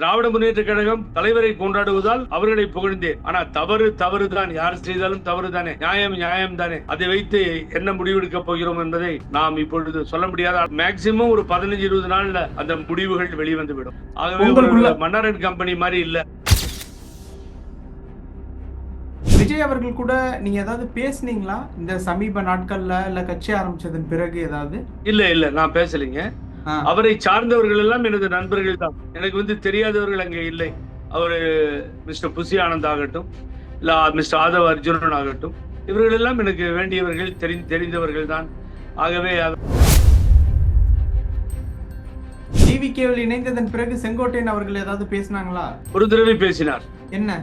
திராவிட முன்னேற்ற கழகம் தலைவரை கொண்டாடுவதால் அவர்களை புகழ்ந்தேன். ஆனா தவறு தவறு தான், யார் செய்தாலும் தவறு தானே, நியாயம் நியாயம் தானே. அதை வைத்து என்ன முடிவெடுக்க போகிறோம் என்பதை நாம் இப்பொழுது சொல்ல முடியாத. மேக்சிமம் ஒரு 15-20 நாள்ல அந்த முடிவுகள் வெளிவந்துவிடும். ஆகவே மன்னரன் கம்பெனி மாதிரி இல்ல. விஜய் அவர்கள் கூட நீங்க ஏதாவது பேசுனீங்களா இந்த சமீப நாட்கள்ல, இல்ல கட்சி ஆரம்பிச்சதன் பிறகு ஏதாவது? இல்ல நான் பேசலைங்க. அவரை சார்ந்தவர்கள் எல்லாம் எனது நண்பர்கள் தான். எனக்கு தெரியாதவர்கள் அங்கே இல்லை. அவரு மிஸ்டர் புசி ஆனந்த் ஆகட்டும், இல்ல மிஸ்டர் ஆதவ் அர்ஜுனன் ஆகட்டும், இவர்கள் எல்லாம் எனக்கு வேண்டியவர்கள், தெரிந்தவர்கள் தான். ஆகவே டிவிகேவில் இணைந்ததன் பிறகு செங்கோட்டையன் அவர்கள் ஏதாவது பேசினாங்களா? ஒரு தடவை பேசினார். என்ன?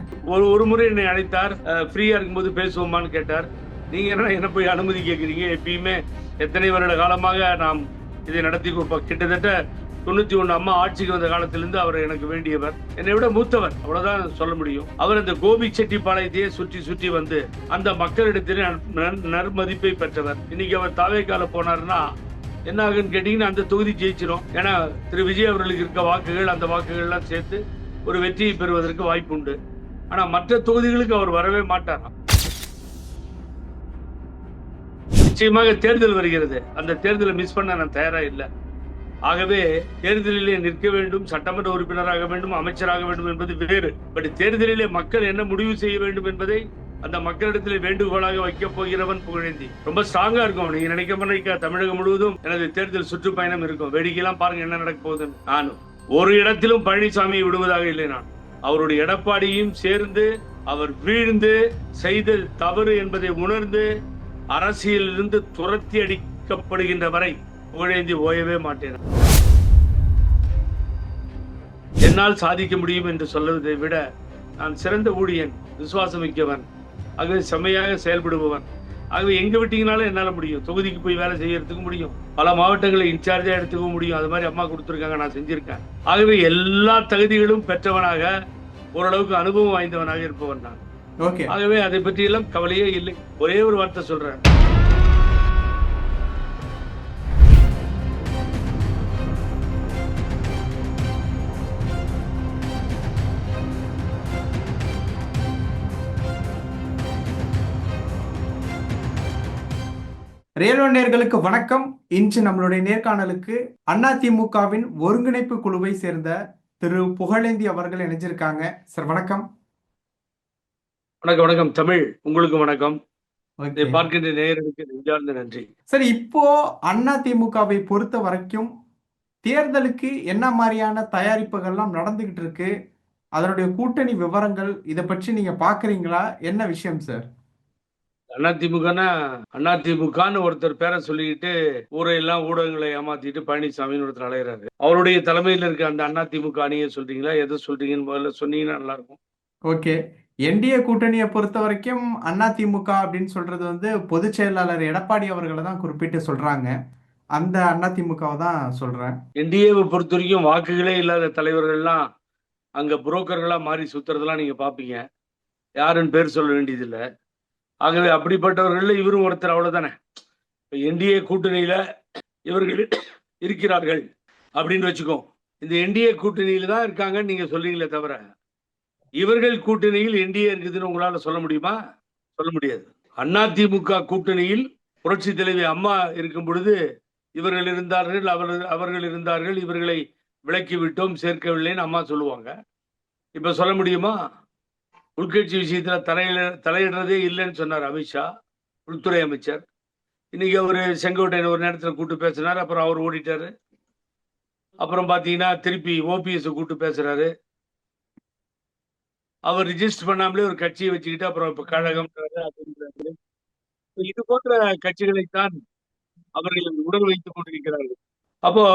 ஒரு முறை என்னை அழைத்தார். ஃப்ரீயா இருக்கும்போது பேசுவோமான்னு கேட்டார். நீங்க என்ன போய் அனுமதி கேட்குறீங்க? எப்பயுமே எத்தனை வருட காலமாக நாம் இதை நடத்தி கிட்டத்தட்ட 91 அம்மா ஆட்சிக்கு வந்த காலத்திலிருந்து அவர் எனக்கு வேண்டியவர், என்னை விட மூத்தவர், அவ்வளவுதான் சொல்ல முடியும். அவர் அந்த கோபி செட்டிப்பாளையத்தையே சுற்றி சுற்றி வந்து அந்த மக்களிடத்திலே நற்மதிப்பை பெற்றவர். இன்னைக்கு அவர் தாவேக்கால போனார்னா என்ன ஆகுன்னு கேட்டீங்கன்னா அந்த தொகுதி ஜெயிச்சிடும். ஏன்னா திரு விஜய் அவர்களுக்கு இருக்க வாக்குகள், அந்த வாக்குகள் எல்லாம் சேர்த்து ஒரு வெற்றியை பெறுவதற்கு வாய்ப்பு உண்டு. ஆனா மற்ற தொகுதிகளுக்கு அவர் வரவே மாட்டார். நிச்சயமாக தேர்தல் வருகிறது. அந்த தேர்தலை மிஸ் பண்ண நான் தயாரா இல்லை. ஆகவே தேர்தலிலே நிற்க வேண்டும், சட்டமன்ற உறுப்பினராக வேண்டும், அமைச்சராக வேண்டும் என்பது வேறு. பட் தேர்தலிலே மக்கள் என்ன முடிவு செய்ய வேண்டும் என்பதை அந்த மக்களிடத்திலே வேண்டுகோளாக வைக்க போகிறவன் புகழேந்தி. ரொம்ப ஸ்ட்ராங்கா இருக்கும். நீங்க நினைக்க தமிழகம் முழுவதும் எனது தேர்தல் சுற்றுப்பயணம் இருக்கும். வேடிக்கையெல்லாம் பாருங்க என்ன நடக்க போகுதுன்னு. நானும் ஒரு இடத்திலும் பழனிசாமியை விடுவதாக இல்லை. நான் அவருடைய எடப்பாடியும் சேர்ந்து அவர் வீழ்ந்து செய்த தவறு என்பதை உணர்ந்து அரசியலிருந்து துரத்தி அடிக்கப்படுகின்ற வரை புகழேந்தி ஓயவே மாட்டேன். என்னால் சாதிக்க முடியும் என்று சொல்வதை விட நான் சிறந்த ஊழியன், விசுவாசமிக்கவன், ஆகவே செம்மையாக செயல்படுபவன். ஆகவே எங்க விட்டீங்கனாலும் என்னால முடியும். தொகுதிக்கு போய் வேலை செய்யறதுக்கு முடியும், பல மாவட்டங்களை இன்சார்ஜா எடுத்துக்க முடியும். அது மாதிரி அம்மா கொடுத்துருக்காங்க, நான் செஞ்சிருக்கேன். ஆகவே எல்லா தகுதிகளும் பெற்றவனாக, ஓரளவுக்கு அனுபவம் வாய்ந்தவனாக இருப்பவன் நான். ஆகவே அதை பற்றி எல்லாம் கவலையே இல்லை. ஒரே ஒரு வார்த்தை சொல்றேன். ரியலோ நேயர்களுக்கு வணக்கம். இன்று நம்மளுடைய நேர்காணலுக்கு அதிமுகவின் ஒருங்கிணைப்பு குழுவை சேர்ந்த திரு புகழேந்தி அவர்கள் இணைஞ்சிருக்காங்க. சார் வணக்கம். வணக்கம். வணக்கம் தமிழ், உங்களுக்கு வணக்கம். பார்க்கின்ற நேயர்களுக்கு நெஞ்சார்ந்த நன்றி. சரி, இப்போ அதிமுகவை பொறுத்த வரைக்கும் தேர்தலுக்கு என்ன மாதிரியான தயாரிப்புகள்லாம் நடந்துகிட்டு இருக்கு, அதனுடைய கூட்டணி விவரங்கள், இதை பற்றி நீங்க பாக்குறீங்களா? என்ன விஷயம் சார்? அதிமுகன்னு ஒருத்தர் பேரை சொல்லிக்கிட்டு ஊரையெல்லாம் ஊடகங்களை ஏமாத்திட்டு பழனிசாமின்னு ஒருத்தர் அலையிறாரு. அவருடைய தலைமையில் இருக்க அந்த அதிமுக அணியை சொல்றீங்களா, எதை சொல்றீங்கன்னு முதல்ல சொன்னீங்கன்னா நல்லா இருக்கும். ஓகே, என்டிஏ கூட்டணியை பொறுத்த வரைக்கும் அதிமுக அப்படின்னு சொல்றது பொதுச் செயலாளர் எடப்பாடி அவர்களை தான் குறிப்பிட்டு சொல்றாங்க. அந்த அதிமுகவை தான் சொல்றேன். என்டிஏவை பொறுத்த வரைக்கும் வாக்குகளே இல்லாத தலைவர்கள்லாம் அங்க புரோக்கர்களா மாறி சுத்துறதெல்லாம் நீங்க பாப்பீங்க. யாருன்னு பேர் சொல்ல வேண்டியதில்லை. ஆகவே அப்படிப்பட்டவர்கள் இவரும் ஒருத்தர், அவ்வளவுதானே. என்டிஏ கூட்டணியில இவர்கள் இருக்கிறார்கள் அப்படின்னு வச்சுக்கோ. இந்த என்டிஏ கூட்டணியில தான் இருக்காங்கன்னு நீங்க சொல்றீங்களே தவிர, இவர்கள் கூட்டணியில் என்டிஏ இருக்குதுன்னு உங்களால சொல்ல முடியுமா? சொல்ல முடியாது. அதிமுக கூட்டணியில் புரட்சி தலைவி அம்மா இருக்கும் பொழுது இவர்கள் இருந்தார்கள், அவர்கள் இருந்தார்கள், இவர்களை விலக்கி விட்டோம், சேர்க்கவில்லைன்னு அம்மா சொல்லுவாங்க. இப்ப சொல்ல முடியுமா? உள்கட்சி விஷயத்துல தலையிடுறதே இல்லைன்னு சொன்னார் அமித்ஷா, உள்துறை அமைச்சர். இன்னைக்கு அவரு செங்கோட்டையன் ஒரு நேரத்துல கூட்டு பேசினார், அப்புறம் அவர் ஓடிட்டாரு. அப்புறம் பாத்தீங்கன்னா திருப்பி ஓபிஎஸ் கூட்டு பேசுறாரு. அவர் ரிஜிஸ்டர் பண்ணாமலே ஒரு கட்சியை வச்சுக்கிட்டு அப்புறம் இப்ப கழகம் அப்படின்றாரு. இது போன்ற கட்சிகளைத்தான் அவர்கள் உடல் வைத்துக் கொண்டிருக்கிறார்கள். அப்போ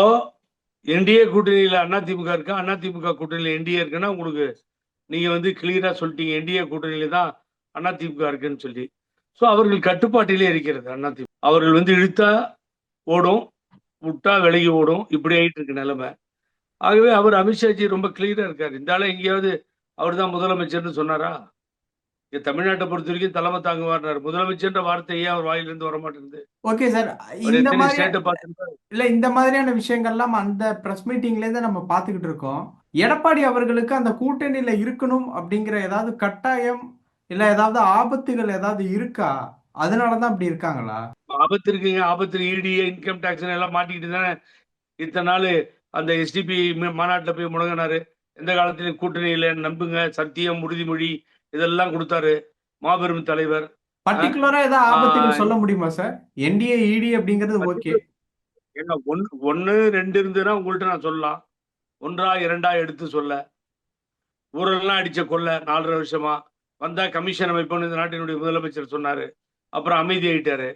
என்டிஏ கூட்டணியில அதிமுக இருக்கா, அதிமுக கூட்டணியில என்டிஏ இருக்குன்னா உங்களுக்கு நீங்க கிளியரா சொல்லிட்டீங்க, என்டிஏ கூட்டணியில தான் அதிமுக இருக்குன்னு சொல்லி. ஸோ அவர்கள் கட்டுப்பாட்டிலே இருக்கிறது அதிமுக. அவர்கள் இழுத்தா ஓடும், விட்டா விலகி ஓடும், இப்படி ஆயிட்டு இருக்கு நிலைமை. ஆகவே அவர் அமித்ஷாஜி ரொம்ப கிளியரா இருக்காரு. இந்த ஆளை எங்கேயாவது அவர் தான் முதலமைச்சர்னு சொன்னாரா? இங்க தமிழ்நாட்டை பொறுத்த வரைக்கும் தலைமை தாங்குவார். முதலமைச்சர் வார்த்தை ஏன் அவர் வாயிலிருந்து வர மாட்டேங்குது? ஓகே சார், இந்த மாதிரியான விஷயங்கள்லாம் அந்த பிரஸ் மீட்டிங்ல இருந்து நம்ம பாத்துக்கிட்டு இருக்கோம். எடப்பாடி அவர்களுக்கு அந்த கூட்டணியில இருக்கணும் அப்படிங்கிற ஏதாவது கட்டாயம் இல்ல ஏதாவது ஆபத்துகள் ஏதாவது இருக்கா? அதனாலதான் அப்படி இருக்காங்களா? ஆபத்து இருக்குங்க. ஆபத்து இடி இன்கம் டாக்ஸ் எல்லாம் மாட்டிக்கிட்டு தானே இத்தனை நாள் அந்த எஸ்டிபி மாநாட்டில் போய் முடங்கினாரு. எந்த காலத்திலும் கூட்டணி இல்லைன்னு நம்புங்க, சத்தியம், உறுதிமொழி இதெல்லாம் கொடுத்தாரு மாபெரும் தலைவர். பர்டிகுலரா ஏதாவது ஆபத்துகள் ஆஹ் சொல்ல முடியுமா சார்? என்டிஏ இடி அப்படிங்கிறது ஓகே. என்ன ஒன்னு ரெண்டு இருந்துன்னா உங்கள்ட்ட நான் சொல்லலாம். ஒன்றா இரண்டா எடுத்து சொல்ல. ஊரெல்லாம் அடிச்ச கொள்ள 4.5 வருஷமா வந்தா கமிஷன் அமைப்போன்னு இந்த நாட்டினுடைய முதலமைச்சர் சொன்னாரு. அப்புறம் அமைதி ஆயிட்டாரு.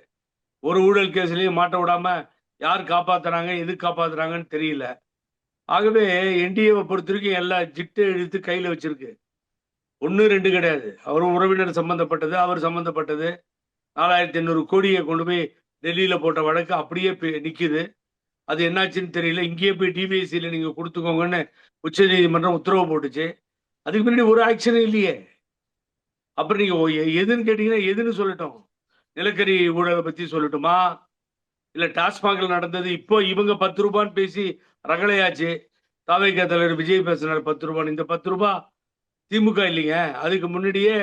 ஒரு ஊழல் கேஸ்லயும் மாட்ட விடாம யார் காப்பாத்துறாங்க, எது காப்பாத்துறாங்கன்னு தெரியல. ஆகவே என்டிஏவை பொறுத்த வரைக்கும் எல்லா ஜிட்டு எடுத்து கையில வச்சிருக்கு. ஒன்னு ரெண்டு கிடையாது. அவர் உறவினர் சம்பந்தப்பட்டது, அவர் சம்பந்தப்பட்டது. 4,800 கோடியை கொண்டு போய் டெல்லியில போட்ட வழக்கு அப்படியே நிக்குது. அது என்னாச்சுன்னு தெரியல. இங்கேயே போய் டிபிஎஸ்சியில நீங்க கொடுத்துக்கோங்கன்னு உச்ச நீதிமன்றம் உத்தரவு போட்டுச்சு. அதுக்கு முன்னாடி ஒரு ஆக்ஷன் இல்லையே. அப்புறம் நீங்க எதுன்னு கேட்டீங்கன்னா எதுன்னு சொல்லட்டும். நிலக்கரி ஊழலை பத்தி சொல்லட்டுமா, இல்ல டாஸ்மாக்ல நடந்தது இப்போ இவங்க 10 ரூபான்னு பேசி ரகளையாச்சு. தாவேகா தலைவர் விஜய் பேசினார் 10 ரூபான்னு. இந்த 10 ரூபாய் திமுக இல்லைங்க. அதுக்கு முன்னாடியே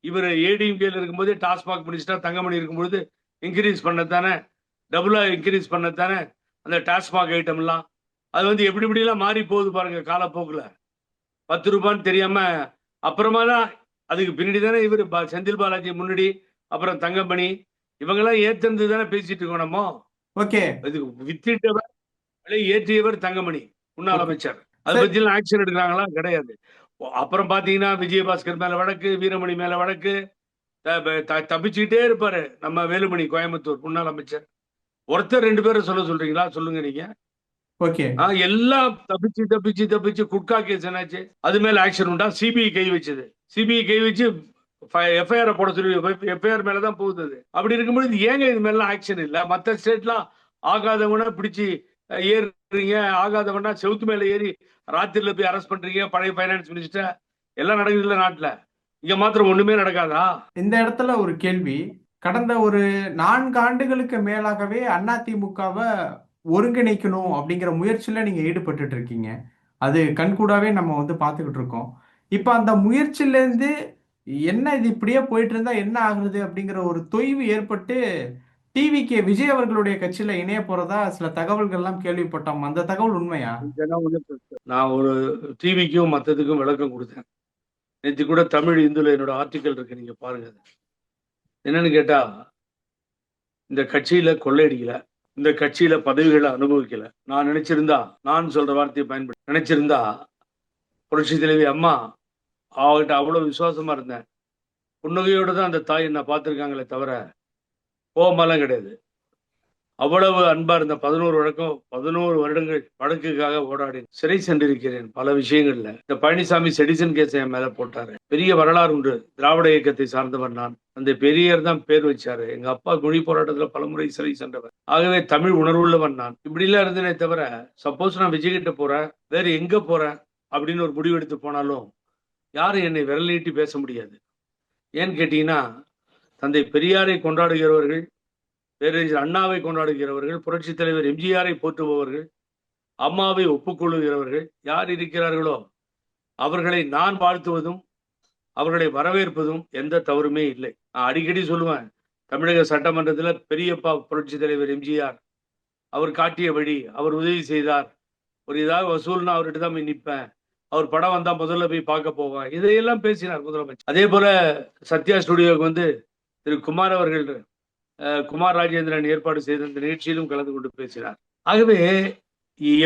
இவர் ஏடிஎம்கேல இருக்கும்போது டாஸ்மாக் மினிஸ்டர் தங்கமணி இருக்கும்போது இன்க்ரீஸ் பண்ணத்தானே, டபுளா இன்க்ரீஸ் பண்ணத்தானே அந்த டாஸ்மாக் ஐட்டம் எல்லாம். அது வந்து எப்படி எப்படிலாம் மாறி போகுது பாருங்க காலப்போக்குல. 10 ரூபான்னு தெரியாம அப்புறமா தான் அதுக்கு பின்னாடி தானே இவர் செந்தில் பாலாஜி முன்னாடி, அப்புறம் தங்கமணி இவங்கெல்லாம் ஏத்தந்து தானே பேசிட்டு இருக்கோம் நம்ம. ஓகே. இதுக்கு வித்திட்டவர் விலை ஏற்றியவர் தங்கமணி, முன்னாள் ஓகே அமைச்சர். அதை சார். பத்தி எல்லாம் ஆக்ஷன் எடுக்கிறாங்களா? கிடையாது. அப்புறம் பாத்தீங்கன்னா விஜயபாஸ்கர் மேல வழக்கு, வீரமணி மேல வழக்கு, தப்பிச்சுக்கிட்டே இருப்பாரு நம்ம வேலுமணி, கோயம்புத்தூர் முன்னாள் அமைச்சர். ஒருத்தர் ரெண்டு பேரை சொல்ல சொல்றீங்களா? சொல்லுங்க நீங்க. ஓகே. எல்லாம் தப்பிச்சு தப்பிச்சு தப்பிச்சு குட்கா கேஸ் என்னாச்சு? அது மேல ஆக்ஷன் உண்டா? சிபிஐ கை வச்சது. சிபிஐ கை வச்சு எஃப்ஐஆர் போட சொல்லி எஃப்ஐஆர் மேலதான் போகுது. அது அப்படி இருக்கும்போது ஏங்க இது மேல ஆக்ஷன் இல்ல? மத்த ஸ்டேட்லாம் ஆகாதவனா பிடிச்சி ஏறுறீங்க, ஆகாதவனா செவுத்து மேல ஏறி ராத்திரில போய் அரெஸ்ட் பண்றீங்க. பழைய பைனான்ஸ் மினிஸ்டர் எல்லாம் நடக்குது இல்ல நாட்டுல. இங்க மாத்திரம் ஒண்ணுமே நடக்காதா? இந்த இடத்துல ஒரு கேள்வி. கடந்த ஒரு 4 ஆண்டுகளுக்கு மேலாகவே அதிமுகவை ஒருங்கிணைக்கணும் அப்படிங்கிற முயற்சியில நீங்க ஈடுபட்டுட்டு இருக்கீங்க. அது கண்கூடாவே நம்ம வந்து பார்த்துக்கிட்டு இருக்கோம். இப்ப அந்த முயற்சியில இருந்து என்ன இது இப்படியே போயிட்டு இருந்தா என்ன ஆகுறது அப்படிங்கிற ஒரு தொய்வு ஏற்பட்டு டிவிகே விஜய் அவர்களுடைய கட்சியில இணைய போறதா சில தகவல்கள்லாம் கேள்விப்பட்டோம். அந்த தகவல் உண்மையா? நான் ஒரு டிவிக்கும் மத்ததுக்கும் விளக்கம் கொடுத்தேன். நேற்று கூட தமிழ் இந்துல என்னோட ஆர்டிக்கல் இருக்கு, நீங்க பாருங்க. என்னன்னு கேட்டா, இந்த கட்சியில கொள்ளையடிக்கல, இந்த கட்சியில பதவிகளை அனுபவிக்கல. நான் நினைச்சிருந்தா, நான் சொல்ற வார்த்தையை பயன்படுத்தி நினைச்சிருந்தா, புரட்சி தலைவி அம்மா அவகிட்ட அவ்வளவு விசுவாசமா இருந்தேன். புன்னகையோட தான் அந்த தாய் என்ன பார்த்திருக்காங்களே தவிர கோபமெல்லாம் கிடையாது. அவ்வளவு அன்பா இருந்த 11 வருடங்கள் வழக்குக்காக ஓடாடி சிறை சென்றிருக்கிறேன் பல விஷயங்கள்ல. இந்த பழனிசாமி செடிசன் கேஸ் என் மேல போட்டாரு. பெரிய வரலாறு உண்டு. திராவிட இயக்கத்தை சார்ந்தவர் நான். அந்த பெரியார் தான் பேர் வச்சாரு. எங்க அப்பா மொழி போராட்டத்துல பலமுறை சிறை சென்றவர். ஆகவே தமிழ் உணர்வுள்ளவன் நான். இப்படி எல்லாம் இருந்தனே தவிர, சப்போஸ் நான் விஜய் கிட்ட போறேன், வேற எங்க போறேன் அப்படின்னு ஒரு முடிவு எடுத்து போனாலும் யாரும் என்னை விரல் நீட்டி பேச முடியாது. ஏன்னு கேட்டீங்கன்னா, தந்தை பெரியாரை கொண்டாடுகிறவர்கள், பேரறிஞர் அண்ணாவை கொண்டாடுகிறவர்கள், புரட்சி தலைவர் எம்ஜிஆரை போற்றுபவர்கள், அம்மாவை ஒப்புக்கொள்ளுகிறவர்கள் யார் இருக்கிறார்களோ அவர்களை நான் வாழ்த்துவதும் அவர்களை வரவேற்பதும் எந்த தவறுமே இல்லை. நான் அடிக்கடி சொல்லுவேன், தமிழக சட்டமன்றத்தில் பெரியப்பா புரட்சி தலைவர் எம்ஜிஆர் அவர் காட்டிய வழி, அவர் உதவி செய்தார். ஒரு ஏதாவது வசூல்னா அவர்கிட்ட தான் போய் நிற்பேன், அவர் படம் வந்தா முதல்ல போய் பார்க்க போவேன், இதையெல்லாம் பேசினார் முதலமைச்சர். அதே போல சத்யா ஸ்டுடியோவுக்கு வந்து திரு குமார் அவர்கள், குமார் ராஜேந்திரன் ஏற்பாடு செய்த இந்த நிகழ்ச்சியிலும் கலந்து கொண்டு பேசினார். ஆகவே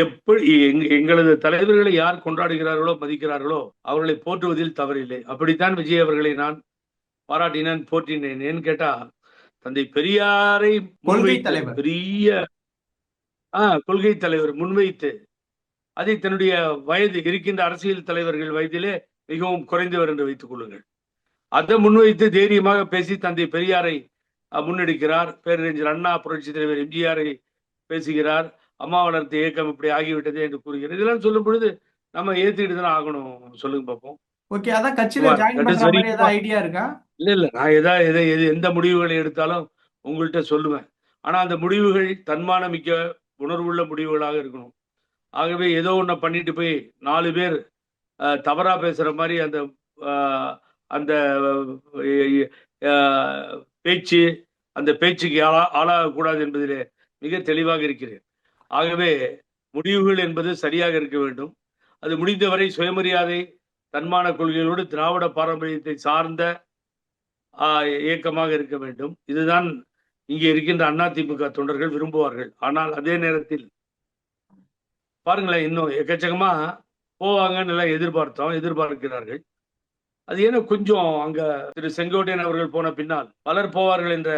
எப்படி எங்களது தலைவர்களை யார் கொண்டாடுகிறார்களோ மதிக்கிறார்களோ அவர்களை போற்றுவதில் தவறில்லை. அப்படித்தான் விஜய் அவர்களை நான் பாராட்டினேன், போற்றினேன். ஏன்னு கேட்டா, தந்தை பெரியாரை கொள்கை முன்வைத்து தலைவர். பெரிய கொள்கை தலைவர் முன்வைத்து அதை தன்னுடைய வயது இருக்கின்ற அரசியல் தலைவர்கள் வயதிலே மிகவும் குறைந்தவர் என்று வைத்துக் கொள்ளுங்கள். அதை முன்வைத்து தைரியமாக பேசி தந்தை பெரியாரை முன்னெடுக்கிறார். பேரறிஞர் அண்ணா, புரட்சி தலைவர் எம்ஜிஆரை பேசுகிறார். அம்மா வளர்த்த இயக்கம் இப்படி ஆகிவிட்டது என்று கூறுகிறார். இதெல்லாம் சொல்லும் பொழுது நம்ம ஏத்துக்கிட்டு தானே ஆகணும். சொல்லுங்க பார்ப்போம். ஓகே. அதான் கட்சியில ஜாயின் பண்ற மாதிரி ஏதாவது ஐடியா இருக்கா? இல்ல நான் எந்த முடிவுகளை எடுத்தாலும் உங்கள்கிட்ட சொல்லுவேன். ஆனா அந்த முடிவுகள் தன்மானமிக்க உணர்வுள்ள முடிவுகளாக இருக்கணும். ஆகவே ஏதோ ஒண்ண பண்ணிட்டு போய் 4 பேர் தவறா பேசுற மாதிரி அந்த அஹ், அந்த பேச்சு, அந்த பேச்சுக்கு ஆளாகக்கூடாது என்பதிலே மிக தெளிவாக இருக்கிறேன். ஆகவே முடிவுகள் என்பது சரியாக இருக்க வேண்டும். அது முடிந்தவரை சுயமரியாதை, தன்மான கொள்கைகளோடு திராவிட பாரம்பரியத்தை சார்ந்த இயக்கமாக இருக்க வேண்டும். இதுதான் இங்கே இருக்கின்ற அதிமுக தொண்டர்கள் விரும்புவார்கள். ஆனால் அதே நேரத்தில் பாருங்களேன், இன்னும் எக்கச்சக்கமா போவாங்கன்னு எல்லாம் எதிர்பார்க்கிறார்கள். அது ஏன்னா கொஞ்சம் அங்க திரு செங்கோட்டையன் அவர்கள் போன பின்னால் பலர் போவார்கள் என்ற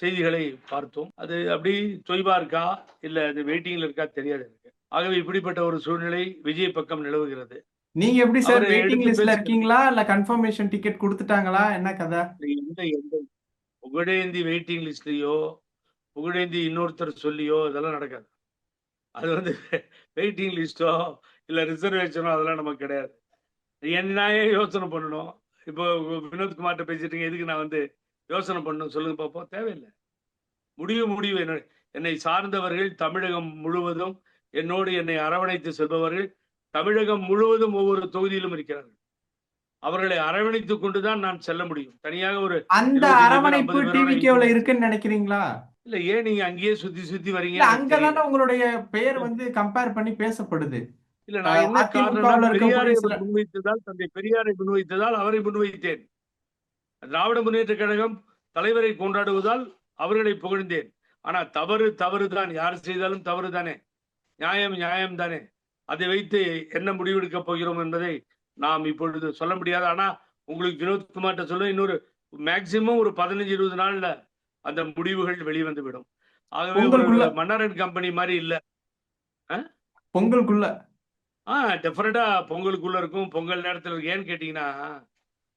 செய்திகளை பார்த்தோம். அது அப்படி தொய்வா இருக்கா இல்ல அது வெயிட்டிங்ல இருக்கா தெரியாது எனக்கு. ஆகவே இப்படிப்பட்ட ஒரு சூழ்நிலை விஜய் பக்கம் நிலவுகிறது. நீங்க எப்படி சார் அவரை வெயிட்டிங் எடுத்து லிஸ்ட்ல பேசுகிறது. இருக்கீங்களா இல்ல கன்ஃபர்மேஷன் டிக்கெட் கொடுத்துட்டாங்களா என்ன கதை? எந்த எந்த புகழேந்தி வெயிட்டிங் லிஸ்ட்லயோ புகழேந்தி இன்னொருத்தர் சொல்லியோ இதெல்லாம் நடக்காது. அது வந்து வெயிட்டிங் லிஸ்டோ இல்ல ரிசர்வேஷனோ அதெல்லாம் நமக்கு கிடையாது. என்ன யோசனை பண்ணணும். இப்போ வினோத்குமார்ட்ட பேசிட்டு எதுக்கு நான் வந்து யோசனை பண்ணணும் சொல்லுங்க பார்ப்போம். தேவையில்லை. முடிவு என்னை சார்ந்தவர்கள் தமிழகம் முழுவதும் என்னோடு என்னை அரவணைத்து செல்பவர்கள் தமிழகம் முழுவதும் ஒவ்வொரு தொகுதியிலும் இருக்கிறார்கள். அவர்களை அரவணைத்துக் கொண்டுதான் நான் செல்ல முடியும். தனியாக ஒரு அந்த 25 பேர் அரவணைப்பு 50 டிவிகேல பேரோட இருக்குன்னு நினைக்கிறீங்களா? இல்ல. ஏன் நீங்க அங்கேயே சுத்தி சுத்தி இல்ல வரீங்கன்னு எனக்கு அங்கதானே தெரியல. உங்களுடைய பெயர் வந்து கம்பேர் பண்ணி பேசப்படுது. இல்ல, நான் என்ன காரணம்னா அதிமுகவுல இருக்கக்கூடிய பெரியாரை சில முன்வைத்ததால், தந்தை பெரியாரை முன்வைத்ததால் அவரை முன்வைத்தேன். திராவிட முன்னேற்ற கழகம் தலைவரை கொண்டாடுவதால் அவர்களை புகழ்ந்தேன். ஆனா தவறு தவறுதான். யார் செய்தாலும் தவறு தானே. நியாயம் நியாயம் தானே. அதை வைத்து என்ன முடிவெடுக்க போகிறோம் என்பதை நாம் இப்பொழுது சொல்ல முடியாது. ஆனா உங்களுக்கு வினோத்குமார்ட்ட சொல்ல இன்னொரு மேக்சிமம் ஒரு 15-20 நாள்ல அந்த முடிவுகள் வெளிவந்துவிடும். ஆகவே ஒரு பொங்கலுக்குள்ள மன்னரன் கம்பெனி மாதிரி இல்ல. பொங்கலுக்குள்ள டெஃபினட்டா பொங்கலுக்குள்ள இருக்கும். பொங்கல் நேரத்தில் இருக்கு. ஏன்னு கேட்டீங்கன்னா,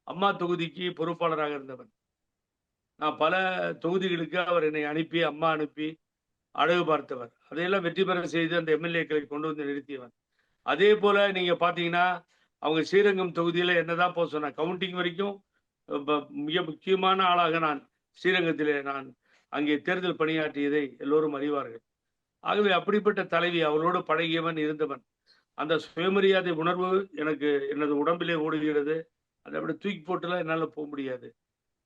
அம்மா தொகுதிக்கு பொறுப்பாளராக இருந்தவன். நான் பல தொகுதிகளுக்கு அவர் என்னை அனுப்பி, அம்மா அனுப்பி அழகு பார்த்தவர். அதையெல்லாம் வெற்றி பெற செய்து அந்த எம்எல்ஏக்களை கொண்டு வந்து நிறுத்தியவன். அதே போல நீங்க பாத்தீங்கன்னா, அவங்க ஸ்ரீரங்கம் தொகுதியில என்னதான் போக சொன்னாங்க. கவுண்டிங் வரைக்கும் மிக முக்கியமான ஆளாக நான் ஸ்ரீரங்கத்திலே நான் அங்கே தேர்தல் பணியாற்றியதை எல்லோரும் அறிவார்கள். ஆகவே அப்படிப்பட்ட தலைவி, அவளோடு பழகியவன் இருந்தவன். அந்த சுயமரியாதை உணர்வு எனக்கு எனது உடம்பிலே ஓடுகிறது. அதை அப்படி தூக்கி போட்டுலாம் என்னால் போக முடியாது.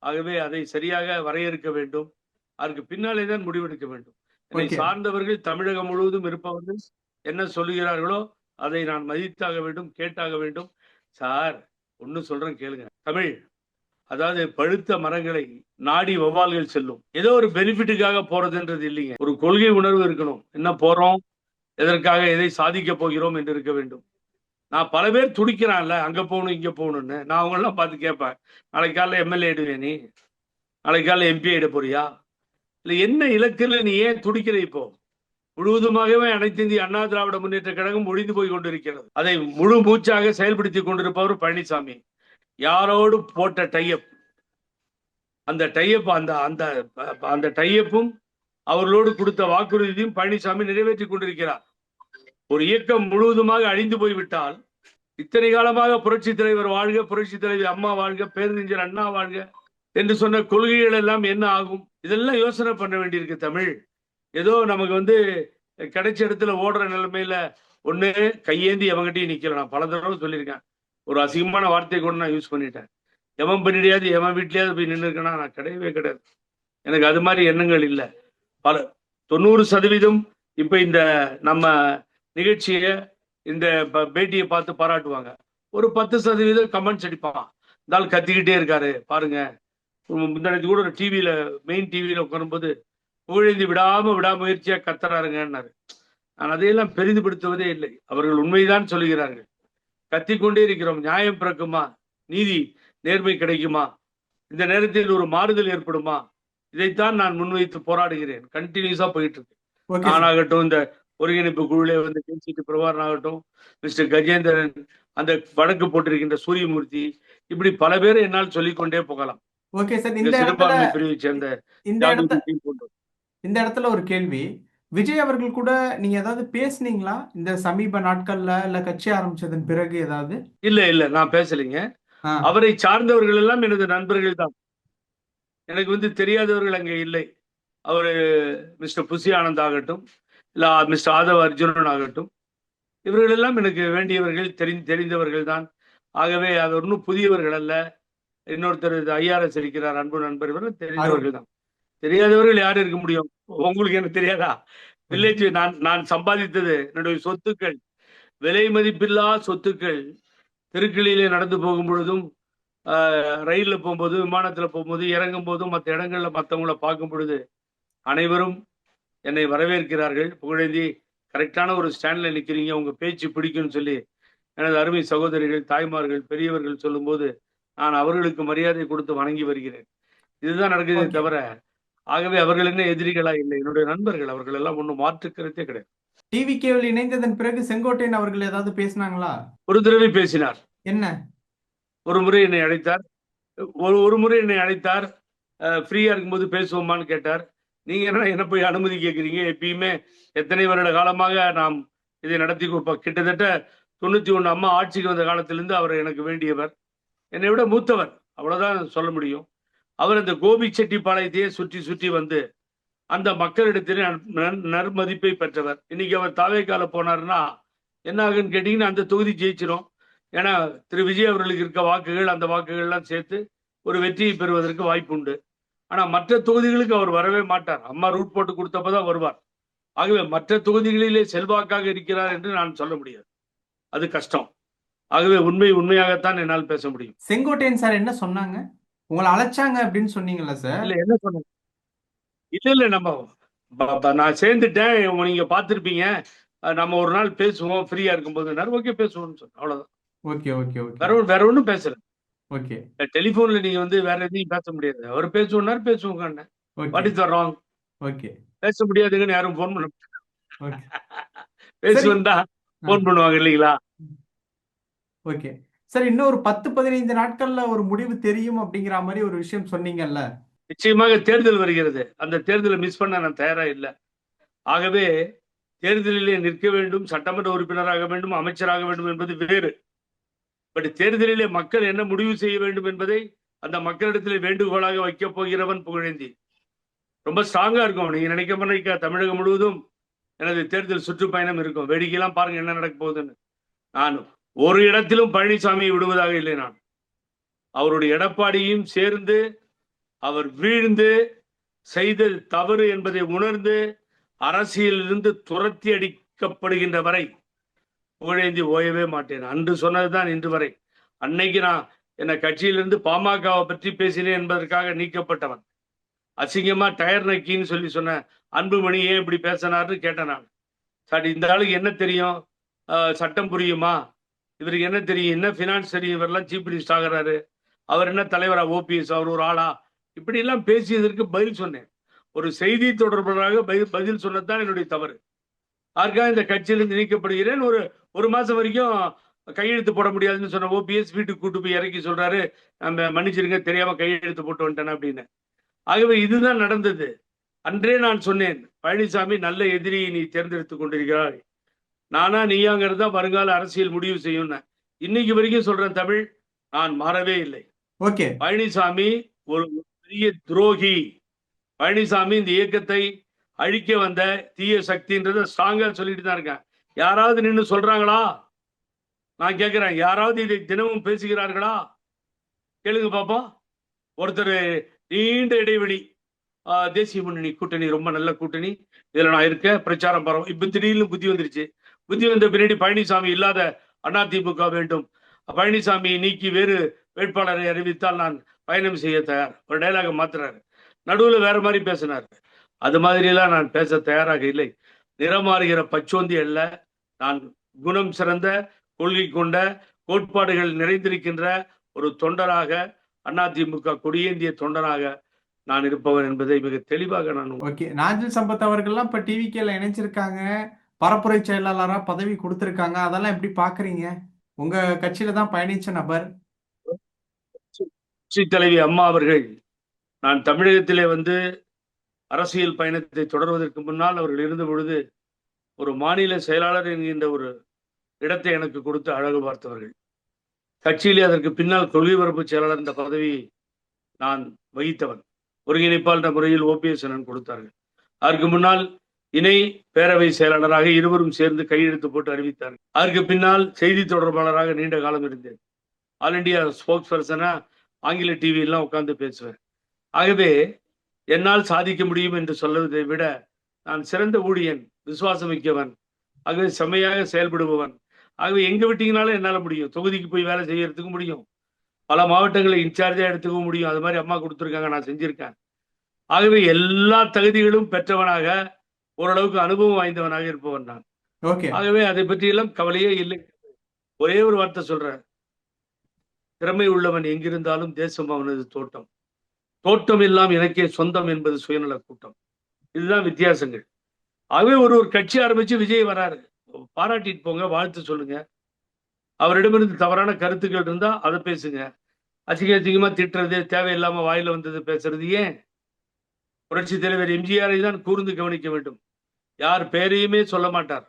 ஆகவே அதை சரியாக வரையறுக்க வேண்டும். அதற்கு பின்னாலே தான் முடிவெடுக்க வேண்டும். என்னை ஓகே. சார்ந்தவர்கள் தமிழகம் முழுவதும் இருப்பவர்கள் என்ன சொல்லுகிறார்களோ அதை நான் மதித்தாக வேண்டும், கேட்டாக வேண்டும். சார், ஒன்னு சொல்றேன் கேளுங்க. தமிழ், அதாவது பழுத்த மரங்களை நாடி வௌவால்கள் செல்லும். ஏதோ ஒரு பெனிஃபிட்டுக்காக போறதுன்றது இல்லைங்க. ஒரு கொள்கை உணர்வு இருக்கணும். என்ன போறோம், எதற்காக, எதை சாதிக்க போகிறோம் என்று இருக்க வேண்டும். நான் பல பேர் துடிக்கிறான்ல, அங்க போகணும் இங்க போகணும்னு. நான் அவங்களெல்லாம் பார்த்து கேட்பேன், நாளைக்கு காலைல எம்எல்ஏ ஆயிடுவே நீ, நாளைக்கு காலைல எம்பி ஆயிட போறியா, இல்ல என்ன இலக்குல நீ ஏன் துடிக்கிற? இப்போ முழுவதுமாகவே அனைத்து இந்திய அண்ணா திராவிட முன்னேற்ற கழகம் ஒழிந்து போய் கொண்டிருக்கிறது. அதை முழு மூச்சாக செயல்படுத்தி கொண்டிருப்பவர் பழனிசாமி. யாரோடு போட்ட டையப், அந்த டையப் அந்த அந்த அந்த டையப்பும் அவர்களோடு கொடுத்த வாக்குறுதியும் பழனிசாமி நிறைவேற்றி கொண்டிருக்கிறார். ஒரு இயக்கம் முழுவதுமாக அழிந்து போய்விட்டால், இத்தனை காலமாக புரட்சி தலைவர் வாழ்க, புரட்சி தலைவி அம்மா வாழ்க, பேரறிஞர் அண்ணா வாழ்க என்று சொன்ன கொள்கைகள் எல்லாம் என்ன ஆகும்? இதெல்லாம் யோசனை பண்ண வேண்டியிருக்கு. தமிழ் ஏதோ நமக்கு வந்து கிடைச்ச இடத்துல ஓடுற நிலைமையில ஒண்ணு கையேந்தி எவங்கிட்டையும் நிக்கல. நான் பல தடவை சொல்லியிருக்கேன். ஒரு அசிங்கமான வார்த்தையை கூட நான் யூஸ் பண்ணிட்டேன். எவன் பண்ணிடையாவது எவன் வீட்லயாவது போய் நின்று இருக்கேன்னா நான் கிடையவே கிடையாது. எனக்கு அது மாதிரி எண்ணங்கள் இல்லை. பல 90% இப்ப இந்த நம்ம நிகழ்ச்சிய இந்த பேட்டியை பார்த்து பாராட்டுவாங்க. ஒரு 10% கமெண்ட்ஸ் அடிப்பான். இருந்தாலும் கத்திக்கிட்டே இருக்காரு பாருங்க. முந்தானத்து கூட ஒரு டிவியில, மெயின் டிவியில உட்காரும்போது புகழேந்தி விடாமுயற்சியா கத்துறாருங்கன்னாரு. நான் அதையெல்லாம் பெரிதுபடுத்துவதே இல்லை. அவர்கள் உண்மைதான் சொல்லுகிறார்கள். கத்திக்கொண்டே இருக்கிறோம். நியாயம் பிறக்குமா, நீதி நேர்மை கிடைக்குமா, இந்த நேரத்தில் ஒரு மாறுதல் ஏற்படுமா, இதைத்தான் நான் முன்வைத்து போராடுகிறேன். கண்டினியூஸா போயிட்டு இருக்கு. Okay sir. நானாகட்டும், இந்த ஒருங்கிணைப்பு குழுவிலே வந்து பேசிட்டு பிரபாகரன் ஆகட்டும், மிஸ்டர் கஜேந்திரன், அந்த வழக்கு போட்டிருக்கின்ற சூரியமூர்த்தி, இப்படி பல பேரை என்னால் சொல்லிக்கொண்டே போகலாம். Okay sir. இந்த சிறுபான்மை பிரிவை சேர்ந்த இந்த இடத்துல ஒரு கேள்வி. விஜய் அவர்கள் கூட நீங்க ஏதாவது பேசுனீங்களா இந்த சமீப நாட்கள்ல, இல்ல கட்சி ஆரம்பிச்சதன் பிறகு ஏதாவது? இல்ல நான் பேசலைங்க. அவரை சார்ந்தவர்கள் எல்லாம் எனது நண்பர்கள் தான். எனக்கு வந்து தெரியாதவர்கள் அங்கே இல்லை. அவரு மிஸ்டர் புசி ஆனந்த் ஆகட்டும், இல்ல மிஸ்டர் ஆதவ அர்ஜுனன் ஆகட்டும், இவர்கள் எல்லாம் எனக்கு வேண்டியவர்கள், தெரிந்தவர்கள் தான். ஆகவே அது ஒன்றும் புதியவர்கள் அல்ல. இன்னொருத்தர் ஐஆர்எஸ் இருக்கிறார், அன்பு நண்பர், இவரும் அருண். தெரிந்தவர்கள் தான். தெரியாதவர்கள் யார் இருக்க முடியும்? உங்களுக்கு என்ன தெரியாதா? வில்லேஜ் நான் நான் சம்பாதித்தது என்னுடைய சொத்துக்கள், விலை மதிப்பில்லா சொத்துக்கள். தெருக்களிலே நடந்து போகும் பொழுதும், ரயில்ல போகும்போது, விமானத்துல போகும்போது, இறங்கும் போதும், மற்ற இடங்கள்ல மற்றவங்கள பார்க்கும் பொழுது அனைவரும் என்னை வரவேற்கிறார்கள். புகழேந்தி, கரெக்டான ஒரு ஸ்டாண்ட்ல நிக்கிறீங்க, உங்க பேச்சு பிடிக்கும்னு சொல்லி எனது அருமை சகோதரிகள், தாய்மார்கள், பெரியவர்கள் சொல்லும்போது நான் அவர்களுக்கு மரியாதை கொடுத்து வணங்கி வருகிறேன். இதுதான் நடக்குதே ஓகே. தவிர, ஆகவே அவர்கள் என்ன எதிரிகளா இல்லை, என்னுடைய நண்பர்கள். அவர்கள் எல்லாம் ஒன்றும் மாற்று கருத்தே கிடையாது. டிவிகேவில் இணைந்ததன் பிறகு செங்கோட்டையன் அவர்கள் ஏதாவது பேசினாங்களா? ஒரு தடவை பேசினார். என்ன? ஒரு முறை என்னை அழைத்தார். ஒரு முறை என்னை அழைத்தார். ஃப்ரீயா இருக்கும்போது பேசுவோமான்னு கேட்டார். நீங்க என்ன போய் அனுமதி கேட்குறீங்க? எப்பயுமே எத்தனை வருட காலமாக நாம் இதை நடத்தி கிட்டத்தட்ட 91 அம்மா ஆட்சிக்கு வந்த காலத்திலிருந்து அவர் எனக்கு வேண்டியவர், என்னை விட மூத்தவர், அவ்வளவுதான் சொல்ல முடியும். அவர் அந்த கோபிச்செட்டிப்பாளையத்தையே சுற்றி சுற்றி வந்து அந்த மக்களிடத்திலே நற்மதிப்பை பெற்றவர். இன்னைக்கு அவர் தாவேக்கால போனார்னா என்ன ஆகுன்னு கேட்டீங்கன்னா, அந்த தொகுதி ஜெயிச்சிரும். ஏன்னா திரு விஜய் அவர்களுக்கு இருக்க வாக்குகள், அந்த வாக்குகள்லாம் சேர்த்து ஒரு வெற்றியை பெறுவதற்கு வாய்ப்பு உண்டு. ஆனா மற்ற தொகுதிகளுக்கு அவர் வரவே மாட்டார். அம்மா ரூட் போட்டு கொடுத்தப்பதான் வருவார். ஆகவே மற்ற தொகுதிகளிலே செல்வாக்காக இருக்கிறார் என்று நான் சொல்ல முடியாது. அது கஷ்டம். ஆகவே உண்மையாகத்தான் என்னால் பேச முடியும். செங்கோட்டையன் சார் என்ன சொன்னாங்க? உங்களை அழைச்சாங்க அப்படின்னு சொன்னீங்கல்ல சார்? இல்ல என்ன சொன்னாங்க? இல்ல நம்ம நான் சேர்ந்துட்டேன், நீங்க பார்த்திருப்பீங்க, நம்ம ஒரு நாள் பேசுவோம் ஃப்ரீயா இருக்கும்போது. ஓகே பேசுவோம்னு சொன்னேன், அவ்வளவுதான். ஓகே ஓகே ஓகே வேற ஒன்றும் பேசல. ஓகே டெலிபோன்ல நீங்க வந்து வேற எதையும் பேச முடியாது. அவர் பேசுவோம்னாரு, பேசுவோங்க. What okay is the wrong? Okay பேச முடியாதுங்கன்னு யாரும் போன் பண்ண ஓகே. சரி. பேசுவேன் தான் போன் பண்ணுவாங்க இல்லைங்களா? ஓகே சார், இன்னும் ஒரு 10-15 நாட்கள்ல ஒரு முடிவு தெரியும் அப்படிங்கிற மாதிரி ஒரு விஷயம் சொன்னீங்கல்ல? நிச்சயமாக தேர்தல் வருகிறது. அந்த தேர்தலை மிஸ் பண்ண நான் தயாரா இல்லை. ஆகவே தேர்தலிலே நிற்க வேண்டும், சட்டமன்ற உறுப்பினராக வேண்டும், அமைச்சராக வேண்டும் என்பது வேறு. பட் தேர்தலிலே மக்கள் என்ன முடிவு செய்ய வேண்டும் என்பதை அந்த மக்களிடத்திலே வேண்டுகோளாக வைக்கப் போகிறவன் புகழேந்தி. ரொம்ப ஸ்ட்ராங்கா இருக்கும். நீங்க நினைக்க தமிழகம் முழுவதும் எனது தேர்தல் சுற்றுப்பயணம் இருக்கும். வேடிக்கையெல்லாம் பாருங்க என்ன நடக்க போகுதுன்னு. நான் ஒரு இடத்திலும் பழனிசாமியை விடுவதாக இல்லை. நான் அவருடைய எடப்பாடியும் சேர்ந்து அவர் வீழ்ந்து செய்தது தவறு என்பதை உணர்ந்து அரசியலிருந்து துரத்தி அடிக்கப்படுகின்ற வரை புகழேந்தி ஓயவே மாட்டேன். அன்று சொன்னதுதான் இன்று வரை. அன்னைக்கு நான் என்ன கட்சியிலிருந்து பாமகவை பற்றி பேசினேன் என்பதற்காக நீக்கப்பட்டவன். அசிங்கமா டயர் நக்கின்னு சொல்லி சொன்ன அன்புமணி ஏன் இப்படி பேசினார்னு கேட்டேன் நான். சார், இந்த ஆளுக்கு என்ன தெரியும்? சட்டம் புரியுமா? இவருக்கு என்ன தெரியும்? என்ன பினான்ஸ் தெரியும்? இவரெல்லாம் சீஃப் மினிஸ்டர் ஆகிறாரு, அவர் என்ன தலைவரா? ஓபிஎஸ் அவர் ஒரு ஆளா? இப்படி எல்லாம் பேசியதற்கு பதில் சொன்னேன். ஒரு செய்தி தொடர்பாளராக பதில் சொன்னதுதான் என்னுடைய தவறு. அதற்காக இந்த கட்சியிலிருந்து நீக்கப்படுகிறேன். ஒரு மாசம் வரைக்கும் கையெழுத்து போட முடியாதுன்னு சொன்ன ஓபிஎஸ் வீட்டுக்கு கூட்டு போய் இறக்கி சொல்றாரு, நம்ம மன்னிச்சிருங்க, தெரியாம கையெழுத்து போட்டு வந்துட்டேன் அப்படின்னு. ஆகவே இதுதான் நடந்தது. அன்றே நான் சொன்னேன், பழனிசாமி நல்ல எதிரியை நீ தேர்ந்தெடுத்துக் கொண்டிருக்கிறாய், நானா நீயாங்கிறது தான் வருங்கால அரசியல் முடிவு செய்யும். இன்னைக்கு வரைக்கும் சொல்றேன் தமிழ், நான் மாறவே இல்லை. ஓகே. பழனிசாமி ஒரு பெரிய துரோகி. பழனிசாமி இந்த இயக்கத்தை அழிக்க வந்த தீய சக்தின்றத ஸ்ட்ராங்கா சொல்லிட்டு தான் இருக்கேன். யாராவது நின்று சொல்றாங்களா? நான் கேட்கிறேன், யாராவது இதை தினமும் பேசுகிறார்களா? கேளுங்க பாப்போம். ஒருத்தர் நீண்ட இடைவெளி, தேசிய முன்னணி கூட்டணி ரொம்ப நல்ல கூட்டணி, இதுல நான் இருக்க பிரச்சாரம் பரவும். இப்ப திடீர்னு புத்தி வந்துருச்சு. புத்தி வந்த பின்னாடி பழனிசாமி இல்லாத அதிமுக வேண்டும், பழனிசாமியை நீக்கி வேறு வேட்பாளரை அறிவித்தால் நான் பயணம் செய்ய தயார். ஒரு டைலாக மாத்துறாரு. நடுவுல வேற மாதிரி பேசினார். அது மாதிரி எல்லாம் நான் பேச தயாராக இல்லை. நிறமாறுகிற பச்சோந்தி அல்ல. நான் குணம் சிறந்த, கொள்கை கொண்ட, கோட்பாடுகள் நிறைந்திருக்கின்ற ஒரு தொண்டராக, அதிமுக கொடியேந்திய தொண்டராக நான் இருப்பவன் என்பதை மிக தெளிவாக நான். ஓகே. நாஞ்சில் சம்பத் அவர்கள்லாம் இப்ப டிவிகேல இணைஞ்சிருக்காங்க, பரப்புரை செயலாளரா பதவி கொடுத்திருக்காங்க. அதெல்லாம் எப்படி பாக்குறீங்க? உங்க கட்சியில தான் பயணிச்ச நபர். தலைவி அம்மா அவர்கள் நான் தமிழகத்திலே வந்து அரசியல் பயணத்தை தொடர்வதற்கு முன்னால் அவர்கள் இருந்த பொழுது ஒரு மாநில செயலாளர் என்கின்ற ஒரு இடத்தை எனக்கு கொடுத்து அழகு பார்த்தவர்கள். கட்சியிலே அதற்கு பின்னால் கொள்கை பரப்பு செயலாளர் என்ற பதவி நான் வகித்தவன். ஒருங்கிணைப்பாளர் முறையில் ஓபிஎஸ் கொடுத்தார்கள். அதற்கு முன்னால் இணை பேரவை செயலாளராக இருவரும் சேர்ந்து கையெழுத்து போட்டு அறிவித்தார். அதற்கு பின்னால் செய்தி தொடர்பாளராக நீண்ட காலம் இருந்தேன். ஆல் இண்டியா ஸ்போக்ஸ் பர்சனா ஆங்கில டிவியெல்லாம் உட்கார்ந்து பேசுவேன். ஆகவே என்னால் சாதிக்க முடியும் என்று சொல்வதை விட நான் சிறந்த ஊழியன், விசுவாசமிக்கவன், ஆகவே செம்மையாக செயல்படுபவன். ஆகவே எங்க விட்டீங்கனாலும் என்னால முடியும். தொகுதிக்கு போய் வேலை செய்யறதுக்கு முடியும். பல மாவட்டங்களை இன்சார்ஜா எடுத்துக்க முடியும். அது மாதிரி அம்மா கொடுத்துருக்காங்க, நான் செஞ்சிருக்கேன். ஆகவே எல்லா தகுதிகளும் பெற்றவனாக, ஓரளவுக்கு அனுபவம் வாய்ந்தவனாக இருப்பவன் நான். ஓகே ஆகவே அதை பற்றியெல்லாம் கவலையே இல்லை. ஒரே ஒரு வார்த்தை சொல்றேன், திறமை உள்ளவன் எங்கிருந்தாலும் தேசம் அவனது தோட்டம். தோட்டம் எல்லாம் எனக்கே சொந்தம் என்பது சுயநல கூட்டம். இதுதான் வித்தியாசங்கள். ஆகவே ஒரு கட்சி ஆரம்பிச்சு விஜய் வராரு, பாராட்டிட்டு போங்க, வாழ்த்து சொல்லுங்க. அவரிடமிருந்து தவறான கருத்துக்கள் இருந்தா அதை பேசுங்க. அசிங்கமா திட்டுறது, தேவையில்லாம வாயில வந்தது பேசுறது ஏன்? புரட்சி தலைவர் எம்ஜிஆரை தான் கூர்ந்து கவனிக்க வேண்டும். யார் பேரையுமே சொல்ல மாட்டார்.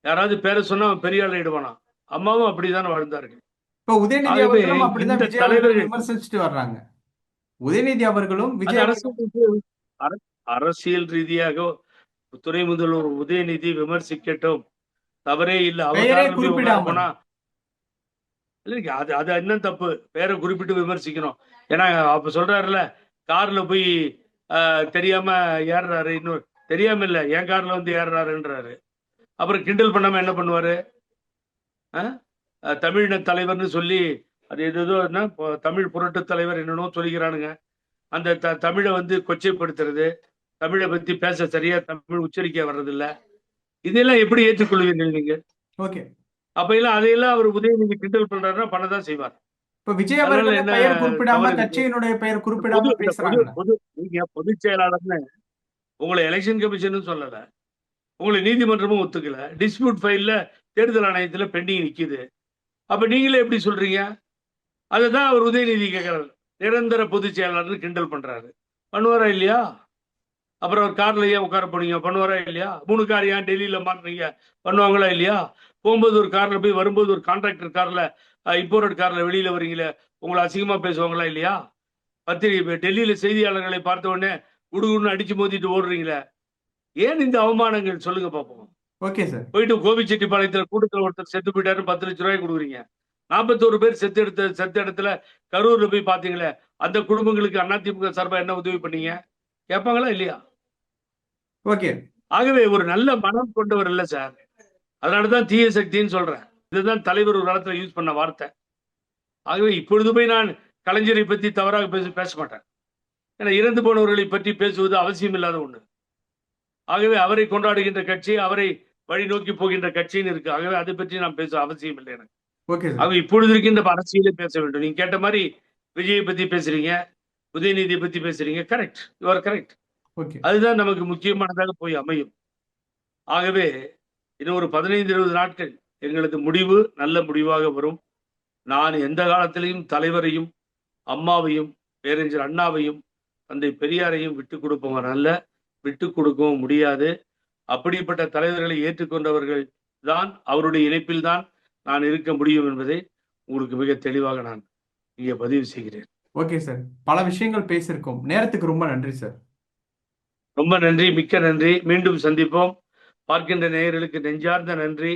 யாராவது பேரை சொன்னா அவன் பெரிய ஆள் இடுவானா. அம்மாவும் அப்படிதான் வாழ்ந்தார்கள். இப்போ உதயநிதி ஆகவே அவர்களும் அப்படிதான் இந்த விஜய் அவர்களை தலைவர்கள் விமர்சிச்சுட்டு வர்றாங்க. உதயநிதி அவர்களும் அது விஜய் அவர்களும் அரசியல் ரீதியாக துணை முதல்வர் உதயநிதி விமர்சிக்கட்டும், தவறே இல்லை. அவர் பெயரே காரில் போய் உட்கார குறிப்பிடாமல் போனா இல்லைங்க, அது அது என்ன தப்பு? பேரை குறிப்பிட்டு விமர்சிக்கணும். ஏன்னா அப்ப சொல்றாருல, கார்ல போய் தெரியாம ஏறுறாரு, இன்னொரு தெரியாம இல்ல, என் கார்ல வந்து ஏறுறாருன்றாரு. அப்புறம் கிண்டல் பண்ணாம என்ன பண்ணுவாரு? தமிழின தலைவர்னு சொல்லி அது ஏதோ என்ன தமிழ் புரட்டு தலைவர் என்னன்னோ சொல்லிக்கிறானுங்க. அந்த தமிழை வந்து கொச்சைப்படுத்துறது, தமிழை பத்தி பேச சரியா தமிழ் உச்சரிக்க வர்றதில்ல. இதெல்லாம் எப்படி ஏற்றுக்கொள்வீர்கள் நீங்க? ஓகே அப்ப எல்லாம் அதையெல்லாம் அவர் உதயநிதி கிண்டல் பண்றாருன்னா பண்ணதான் செய்வார். இப்ப விஜய் அதனால அவர்களை என்ன பெயர் குறிப்பிடாம தவறு இருக்கு? கட்சியினுடைய பெயர் பொது குறிப்பிடாம இந்த பொது பேசுறாங்க. பொது நீங்க பொதுச் செயலாளர்னு உங்களை எலெக்ஷன் கமிஷனும் சொல்லல, உங்களை நீதிமன்றமும் ஒத்துக்கல, டிஸ்பியூட் ஃபைல்ல தேர்தல் ஆணையத்துல பெண்டிங் நிக்குது. அப்ப நீங்களே எப்படி சொல்றீங்க? அதுதான் அவர் உதயநிதி கேட்கிறாரு. நிரந்தர பொதுச் செயலாளர்னு கிண்டல் பண்றாரு. பண்ணுவாரா இல்லையா? அப்புறம் ஒரு கார்ல ஏன் உட்கார போனீங்க? பண்ணுவாரா இல்லையா? 3 கார் ஏன் டெல்லியில மாட்டுறீங்க? பண்ணுவாங்களா இல்லையா? போகும்போது ஒரு கார்ல போய், வரும்போது ஒரு கான்ட்ராக்டர் கார்ல, இம்போர்ட் கார்ல வெளியில வரீங்களே, உங்களை அசிங்கமா பேசுவாங்களா இல்லையா? பத்திரிகை டெல்லியில செய்தியாளர்களை பார்த்த உடனே குடுகுடுன்னு அடிச்சு மோதிட்டு ஓடுறீங்களே, ஏன் இந்த அவமானங்கள்? சொல்லுங்க பார்ப்போம். Okay sir. போயிட்டு கோபிச்செட்டிப்பாளையத்துல கூட்டத்தில் ஒருத்தர் செத்து போயிட்டாரு, 10 லட்சம் ரூபாய் கொடுக்குறீங்க. 41 பேர் செத்த இடத்துல கரூர்ல போய் பாத்தீங்களே, அந்த குடும்பங்களுக்கு அதிமுக சார்பா என்ன உதவி பண்ணீங்க? கேட்பாங்களா இல்லையா? ஓகே ஆகவே ஒரு நல்ல மனம் கொண்டவர் இல்ல சார். அதனாலதான் தீய சக்தின்னு சொல்றேன். இதுதான் தலைவர் ஒரு காலத்துல யூஸ் பண்ண வார்த்தை. ஆகவே இப்பொழுது போய் நான் கலைஞரை பத்தி தவறாக பேச மாட்டேன். ஏன்னா இறந்து போனவர்களை பற்றி பேசுவது அவசியம் இல்லாத ஒண்ணு. ஆகவே அவரை கொண்டாடுகின்ற கட்சி, அவரை வழி நோக்கி போகின்ற கட்சின்னு இருக்கு. ஆகவே அதை பற்றி நான் பேச அவசியம் இல்லை எனக்கு. Okay sir. ஆகவே இப்பொழுது இருக்கின்ற அரசியலே பேச வேண்டும். நீங்க கேட்ட மாதிரி விஜயை பத்தி பேசுறீங்க, உதயநிதியை பத்தி பேசுறீங்க. Correct, you are correct. Okay அதுதான் நமக்கு முக்கியமானதாக போய் அமையும். ஆகவே இன்னும் ஒரு 15-20 நாட்கள் எங்களது முடிவு நல்ல முடிவாக வரும். நான் எந்த காலத்திலையும் தலைவரையும், அம்மாவையும், பேரறிஞர் அண்ணாவையும், தந்தை பெரியாரையும் விட்டுக் கொடுப்பவன் அல்ல, விட்டுக் கொடுக்கவும் முடியாது. அப்படிப்பட்ட தலைவர்களை ஏற்றுக்கொண்டவர்கள் தான், அவருடைய இணைப்பில் தான் நான் இருக்க முடியும் என்பதை உங்களுக்கு மிக தெளிவாக நான் இங்கே பதிவு செய்கிறேன். Okay sir. பல விஷயங்கள் பேசியிருக்கோம். நேரத்துக்கு ரொம்ப நன்றி சார். ரொம்ப நன்றி, மிக்க நன்றி. மீண்டும் சந்திப்போம். பார்க்கின்ற நேயர்களுக்கு நெஞ்சார்ந்த நன்றி.